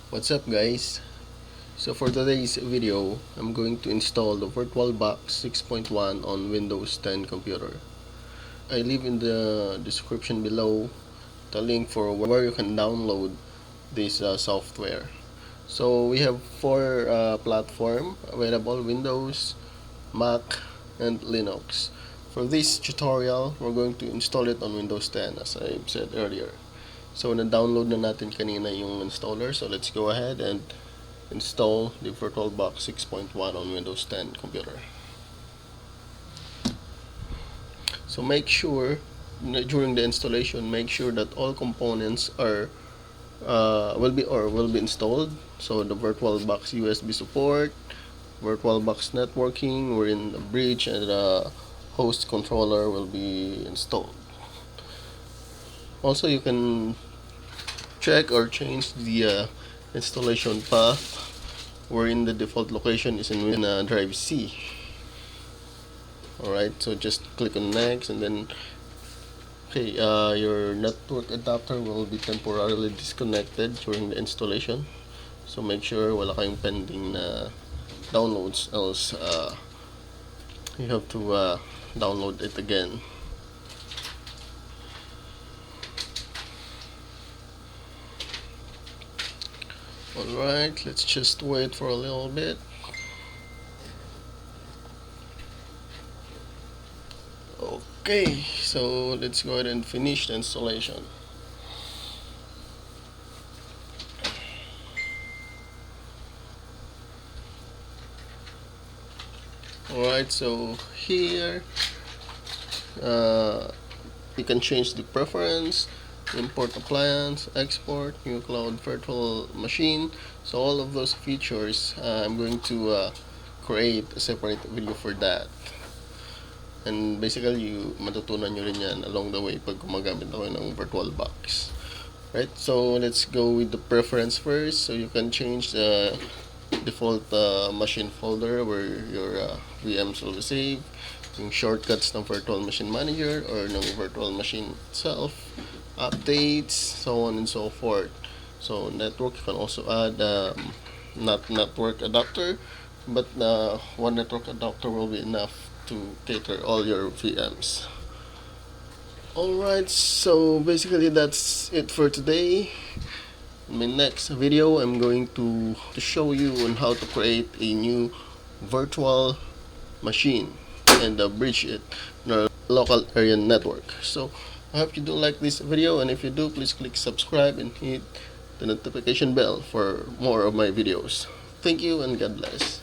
What's up guys? So for today's video, I'm going to install the VirtualBox 6.1 on Windows 10 computer. I leave in the description below the link for where you can download this software. So we have four platforms available: Windows, Mac, and Linux. For this tutorial, we're going to install it on Windows 10 as I said earlier. So na-download na natin kanina yung installer. So let's go ahead and install the VirtualBox 6.1 on Windows 10 computer. So make sure during the installation, make sure that all components are will be installed. So the VirtualBox USB support, VirtualBox networking, wherein the bridge and the host controller will be installed. Also, you can check or change the installation path, wherein the default location is in drive C. Alright, so just click on next, and then your network adapter will be temporarily disconnected during the installation. So make sure wala kayong pending na downloads, else you have to download it again. Alright, let's just wait for a little bit. Okay, so let's go ahead and finish the installation. Alright, so here you can change the preference, import appliance, export, new cloud virtual machine. So all of those features, I'm going to create a separate video for that. And basically, matutunan nyo rin yan along the way pag gumagamit ako ng VirtualBox. Right, so let's go with the preference first. So you can change the default machine folder where your VMs will be saved, yung shortcuts ng virtual machine manager or ng virtual machine itself, updates, so on and so forth. So network, you can also add not network adapter, but one network adapter will be enough to cater all your VMs. Alright, so basically that's it for today. In my next video, I'm going to show you on how to create a new virtual machine and bridge it in our local area network. So I hope you do like this video, and if you do, please click subscribe and hit the notification bell for more of my videos. Thank you and God bless.